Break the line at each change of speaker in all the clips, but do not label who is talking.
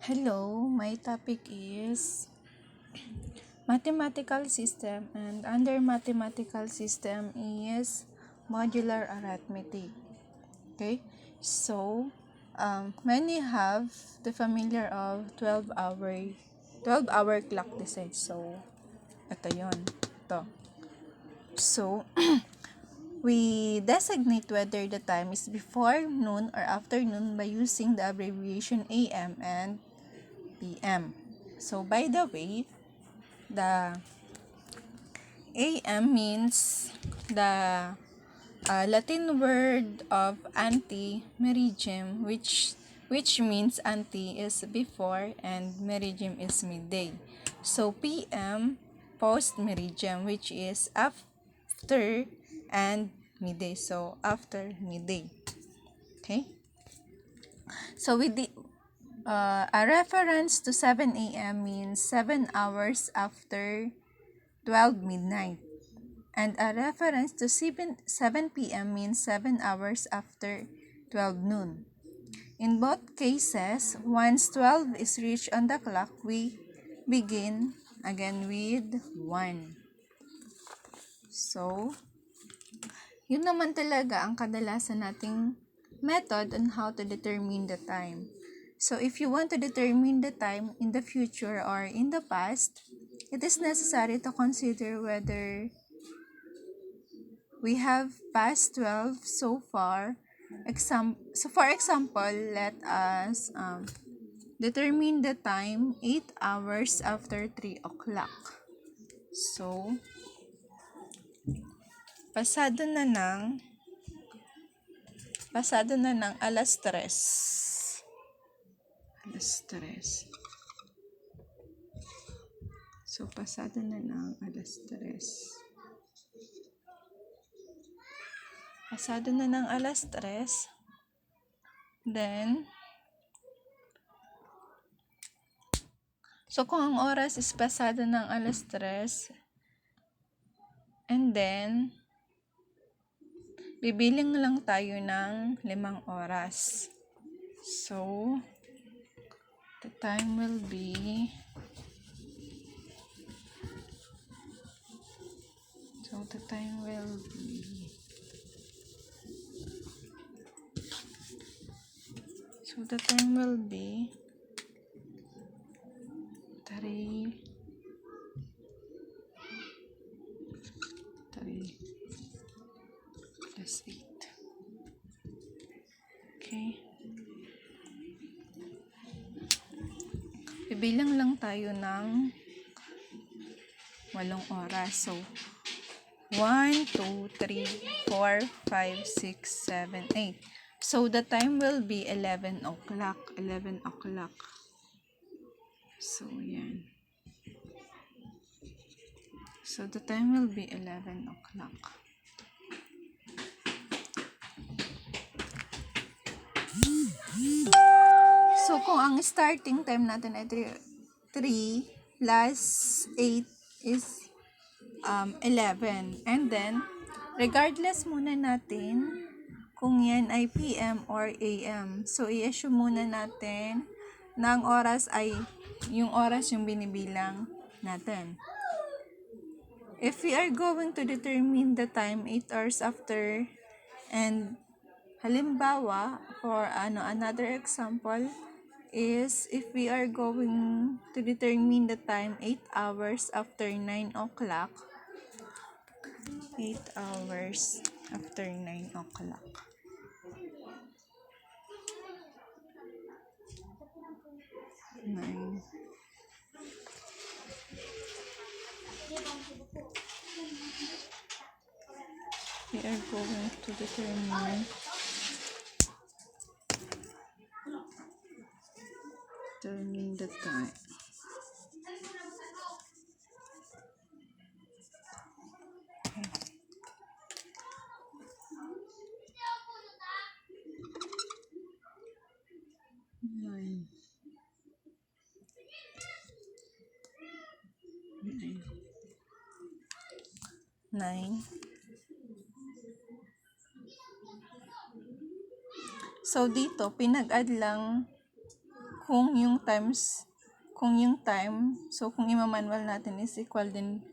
Hello, my topic is mathematical system, and under mathematical system is modular arithmetic. Okay, so many have the familiar of 12-hour clock design. So ito yon, ito. So we designate whether the time is before noon or afternoon by using the abbreviation AM and PM. So by the way, the AM means the Latin word of ante meridiem, which means ante is before and meridiem is midday. So PM post meridiem, which is after and midday. So after midday. Okay. So a reference to 7 a.m. means 7 hours after 12 midnight. And a reference to 7 p.m. means 7 hours after 12 noon. In both cases, once 12 is reached on the clock, we begin again with 1. So, yun naman talaga ang kadalasan nating method on how to determine the time. So, if you want to determine the time in the future or in the past, it is necessary to consider whether we have passed 12 so far. So for example, let us determine the time 8 hours after 3 o'clock. So, pasado na ng alas 3. So, pasado na ng alas 3. Pasado na ng alas 3. Then, so kung ang oras is pasado ng alas 3, and then, bibiling lang tayo ng 5 oras. So, the time will be So, the time will be 3 plus 8. Okay. Bibilang lang tayo ng 8 oras. So, 1, 2, 3, 4, 5, 6, 7, 8. So, the time will be 11 o'clock. So, yan. So, the time will be 11 o'clock. So, kung ang starting time natin ay 3 plus 8 is 11. And then, regardless muna natin kung yan ay PM or AM. So, i-assume muna natin na ang oras ay yung oras yung binibilang natin. If we are going to determine the time 8 hours after, and halimbawa, for another example is if we are going to determine the time 8 hours after 9 o'clock, 8 hours after 9 o'clock. We are going to determine the time. Nine. So, dito, pinag-add lang kung yung time, so kung ima-manual natin is equal din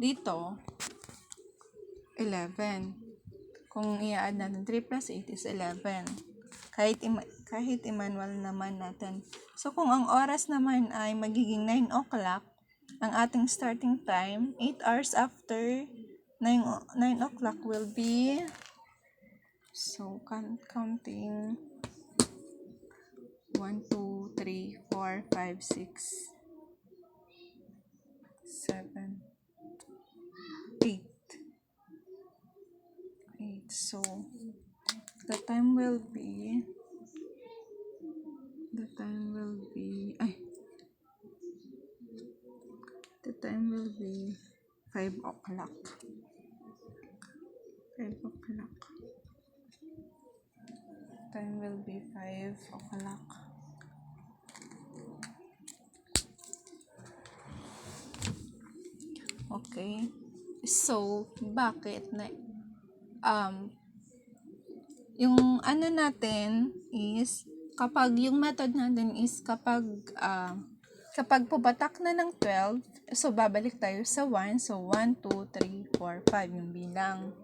dito, 11. Kung i-add natin 3 plus 8 is 11. Kahit i-manual naman natin. So, kung ang oras naman ay magiging 9 o'clock, ang ating starting time, 8 hours after 9 o'clock will be, so, counting 1, 2, 3, 4, 5, 6, 7, 8. So, the time will be 5 o'clock. 5 o'clock. Time will be 5 o'clock. Okay. So, bakit na yung ano natin is kapag yung method natin is kapag pubatak na ng 12, so babalik tayo sa 1. So 1, 2, 3, 4, 5 yung bilang.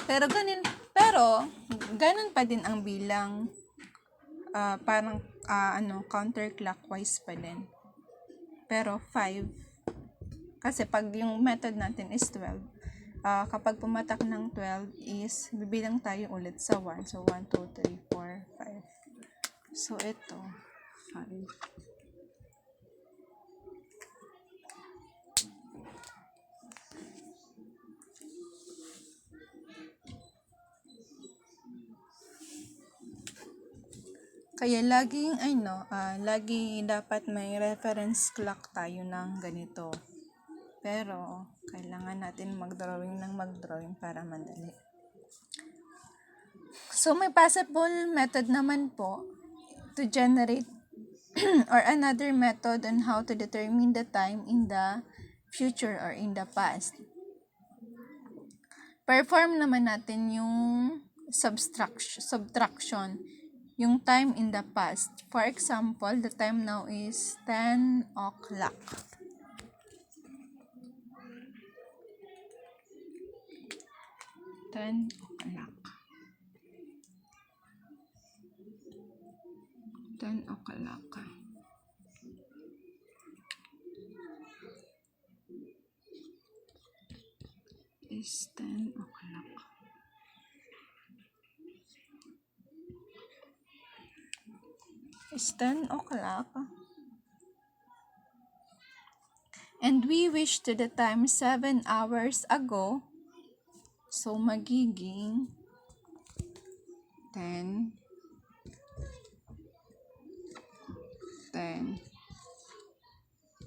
Pero ganun pa din ang bilang. Parang counterclockwise pa din. Pero 5 kasi pag yung method natin is 12, kapag pumatak ng 12 is bibilang tayo ulit sa 1. So 1, 2, 3, 4, 5. So ito 5. Kaya lagi dapat may reference clock tayo ng ganito. Pero kailangan natin mag-drawing para madali. So may possible method naman po to generate or another method on how to determine the time in the future or in the past. Perform naman natin yung subtraction, yung time in the past. For example, the time now is 10 o'clock. 10 o'clock. 10 o'clock. Is 10 o'clock. Is 10 o'clock. And we wish to the time 7 hours ago. So, magiging 10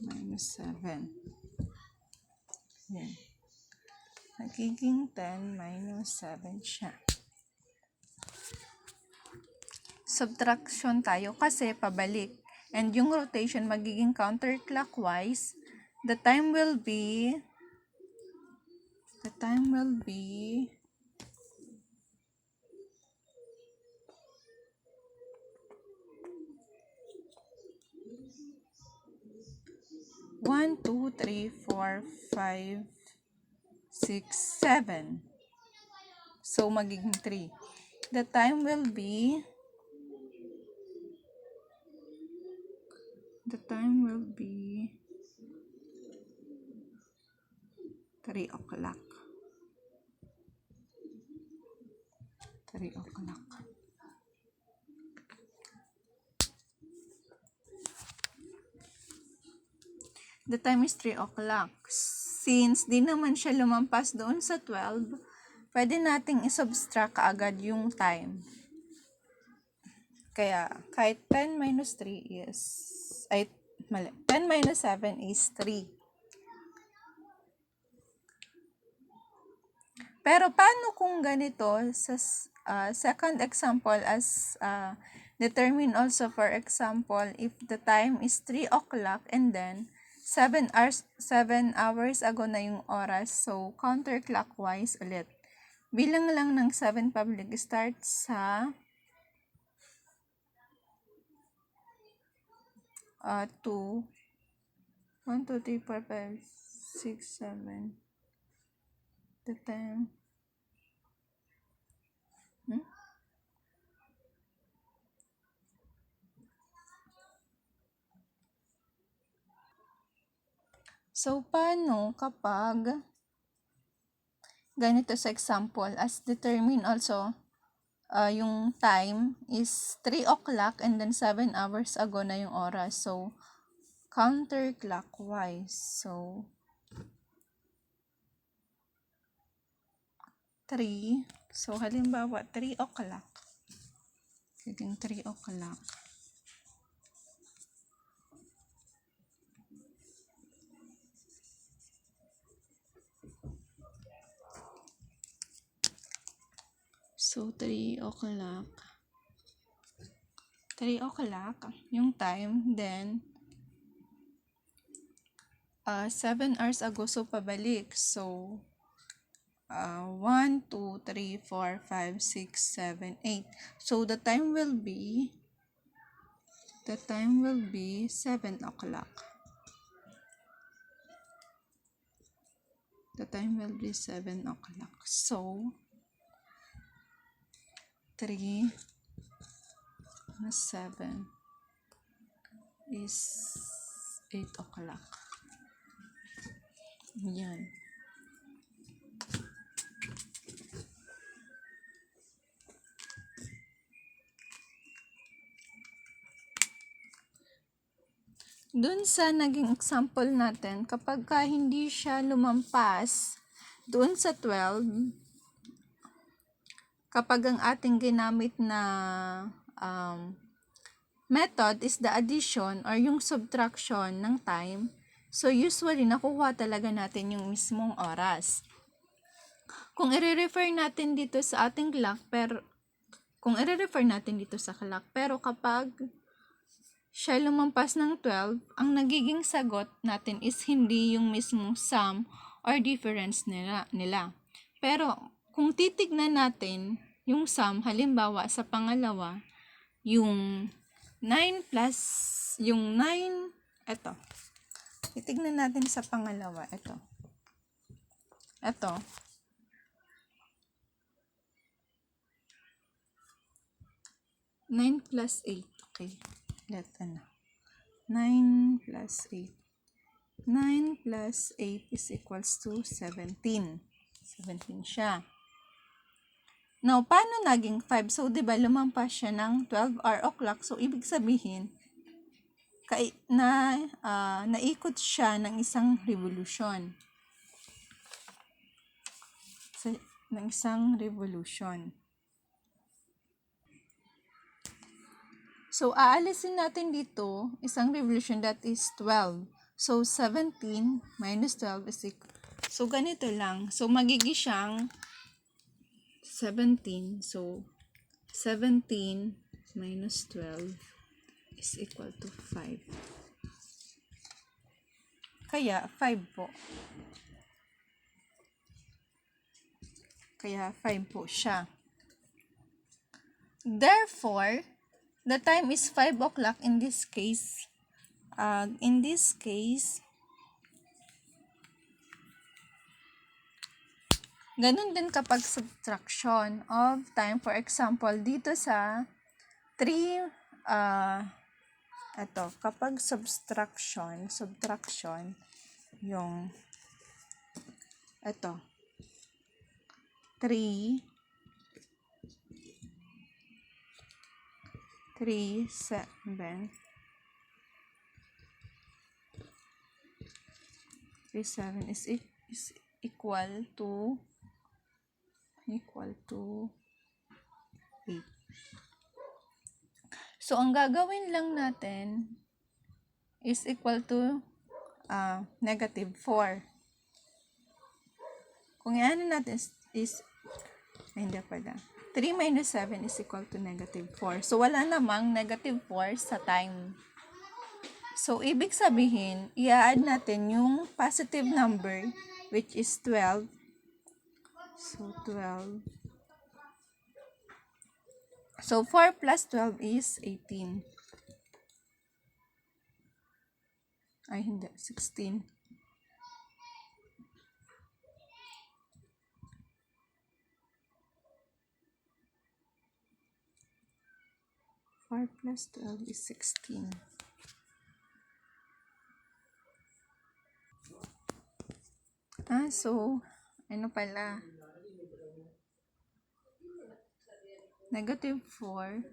minus 7. Yan. Magiging 10 minus 7 siya. Subtraction tayo kasi pabalik. And yung rotation magiging counterclockwise. The time will be 1, 2, 3, 4, 5, 6, 7. So, magiging 3. The time will be 3 o'clock. 3 o'clock. The time is 3 o'clock. Since di naman siya lumampas doon sa 12, pwede nating isubtract agad yung time. Kaya, kahit 10 minus 3 is, 10 minus 7 is 3. Pero, paano kung ganito, sa second example as determine also, for example, if the time is 3 o'clock and then 7 hours ago na yung oras, so counterclockwise ulit. Bilang lang ng 7 public start sa 2, 1, 2, 3, 4, 5, 6, 7. The time. So, paano kapag ganito sa example, as determined also, yung time is 3 o'clock and then 7 hours ago na yung oras. So, counterclockwise. So, 3. So, halimbawa, 3 o'clock. Yung 3 o'clock. So, 3 o'clock. 3 o'clock, yung time, then, 7 hours ago, so pabalik. So, 1, 2, 3, 4, 5, 6, 7, 8. So, the time will be 7 o'clock. The time will be 7 o'clock. So, 3 plus 7 is 8 o'clock. Yan. Doon sa naging example natin, kapag hindi siya lumampas doon sa 12, kapag ang ating ginamit na method is the addition or yung subtraction ng time, so usually nakuha talaga natin yung mismong oras. Kung i-refer natin dito sa ating clock, pero kapag siya lumampas ng 12, ang nagiging sagot natin is hindi yung mismong sum or difference nila. Pero, kung titignan natin yung sum, halimbawa sa pangalawa, yung 9 plus, yung 9, eto. Titignan natin sa pangalawa, eto. 9 plus 8, okay. 9 plus 8. 9 plus 8 is equals to 17. 17 siya. Now, paano naging 5? So, diba, lumampas siya ng 12 o'clock. So, ibig sabihin, naikot siya ng isang revolution. So, aalisin natin dito isang revolution, that is 12. So, 17 minus 12 is equal. So, ganito lang. So, magiging siyang 17. So, 17 minus 12 is equal to 5. Kaya, 5 po. Kaya, 5 po siya. Therefore, the time is 5 o'clock in this case. Ganun din kapag subtraction of time. For example, dito sa 3, kapag subtraction, yung, 3, 7, 7 is equal to 8. So, ang gagawin lang natin is equal to negative 4. Kung iano natin is hindi pala. 3 minus 7 is equal to negative 4. So, wala namang negative 4 sa time. So, ibig sabihin, i-add natin yung positive number, which is 12, So, 12. So, 4 plus 12 is 18. Ay, hindi. 16. 4 plus 12 is 16. So, ano pala? Negative 4.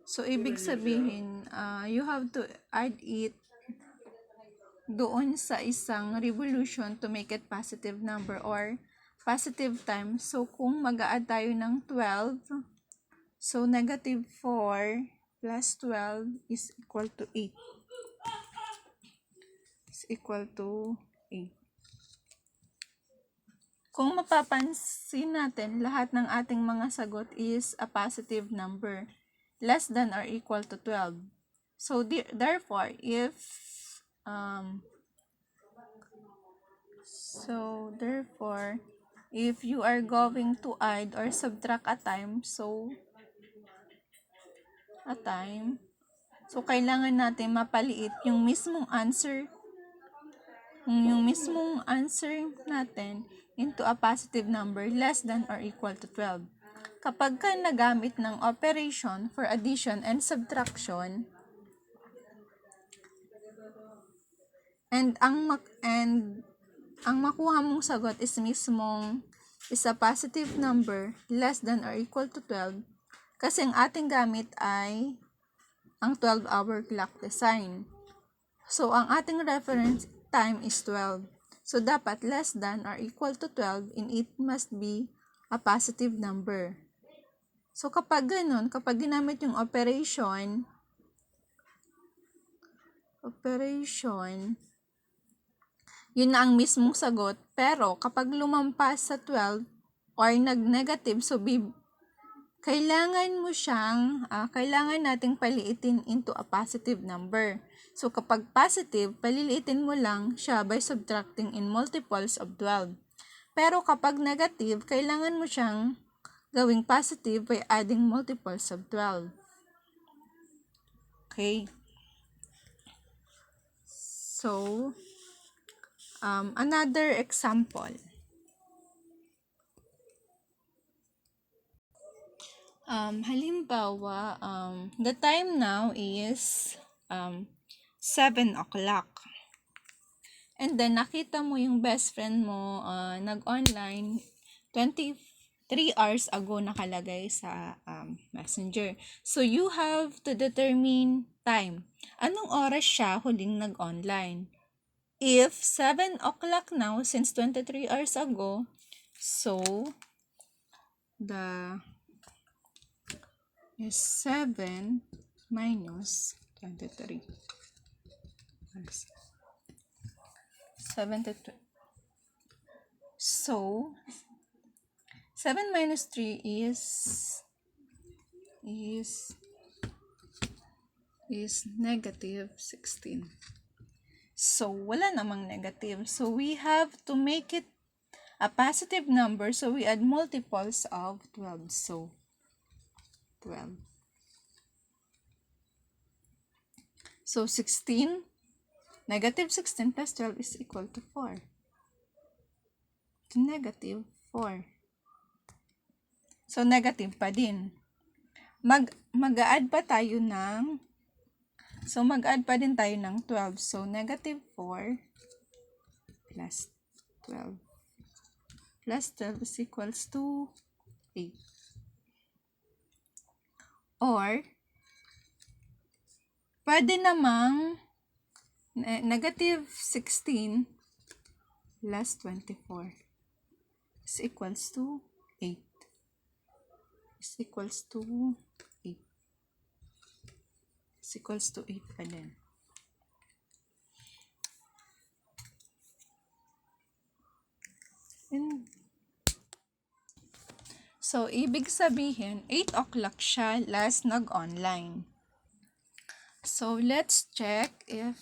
So, ibig sabihin, you have to add it doon sa isang revolution to make it positive number or positive time. So, kung mag-a-add tayo ng 12, so negative 4 plus 12 is equal to 8. Is equal to 8. Kung mapapansin natin, lahat ng ating mga sagot is a positive number, less than or equal to 12. So, therefore, if you are going to add or subtract a time, so kailangan natin mapaliit yung mismong answer natin into a positive number less than or equal to 12. Kapag ka nagamit ng operation for addition and subtraction, and ang makuha mong sagot is a positive number less than or equal to 12, kasi ang ating gamit ay ang 12-hour clock design. So, ang ating reference time is 12. So, dapat less than or equal to 12 and it must be a positive number. So, kapag ganun, kapag ginamit yung operation, yun na ang mismong sagot. Pero, kapag lumampas sa 12 or nag-negative, so kailangan nating paliitin into a positive number. So, kapag positive, paliliitin mo lang siya by subtracting in multiples of 12. Pero kapag negative, kailangan mo siyang gawing positive by adding multiples of 12. Okay? So, another example. Halimbawa, the time now is 7 o'clock. And then, nakita mo yung best friend mo nag-online 23 hours ago nakalagay sa messenger. So, you have to determine time. Anong oras siya huling nag-online? If 7 o'clock now, since 23 hours ago, so, the is 7 minus 23. 72. So, 7 minus 3 is negative 16. So, wala namang negative. So, we have to make it a positive number. So, we add multiples of 12. So, 12. So, 16, negative 16 plus 12 is equal to 4. To negative 4. So, negative pa din. Mag-add pa din tayo ng 12. So, negative 4 plus 12. Plus 12 is equals to 8. Or, pwede namang negative 16 plus 24 is equals to 8. Is equals to 8. Is equals to 8 pa din. So, ibig sabihin, 8 o'clock siya last nag-online. So, let's check if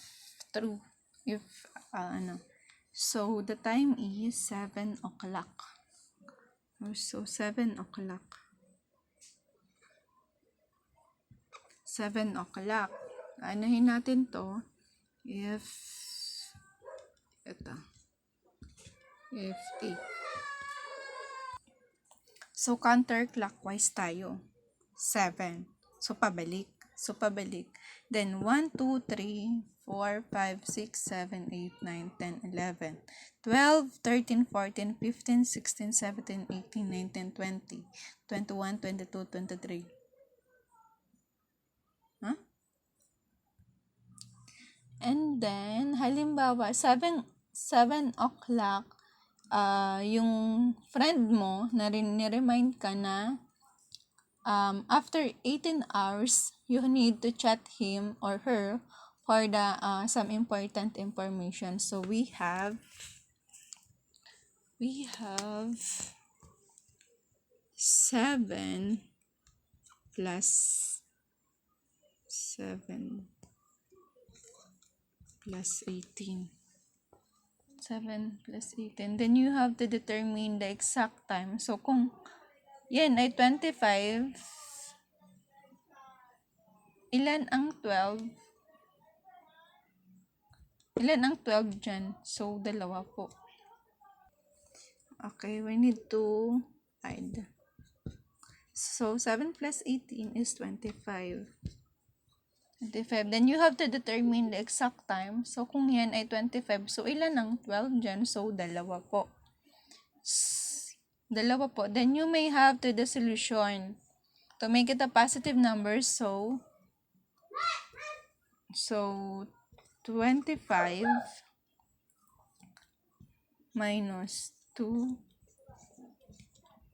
true. So, the time is 7 o'clock. So, 7 o'clock. 7 o'clock. Anuhin natin to. If 8. So, counterclockwise tayo. 7. So, pabalik. Then, 1, 2, 3, 4, 5, 6, 7, 8, 9, 10, 11, 12, 13, 14, 15, 16, 17, 18, 19, 20, 21, 22, 23. Huh? And then, halimbawa, 7 o'clock, yung friend mo, niremind ka na, after 18 hours, you need to chat him or her for the some important information. So we have 7 plus 7 plus 18. 7 plus 18. Then you have to determine the exact time. So kung yan ay 25, ilan ang 12? Ilan ang 12 dyan? So, dalawa po. Okay, we need to add. So, 7 plus 18 is 25. 25. Then, you have to determine the exact time. So, kung yan ay 25, so, ilan ang 12 dyan? So, dalawa po. Dalawa po. Then, you may have to the solution to make it a positive number. So 25 minus 2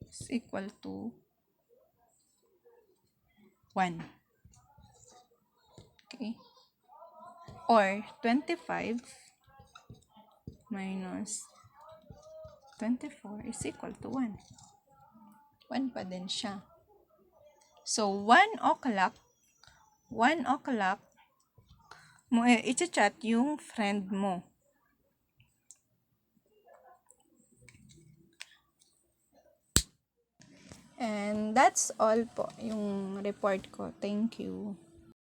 is equal to 1. Okay. Or 25 minus 24 is equal to 1. 1 pa din siya. So, 1 o'clock mo i-chat yung friend mo. And that's all po yung report ko. Thank you.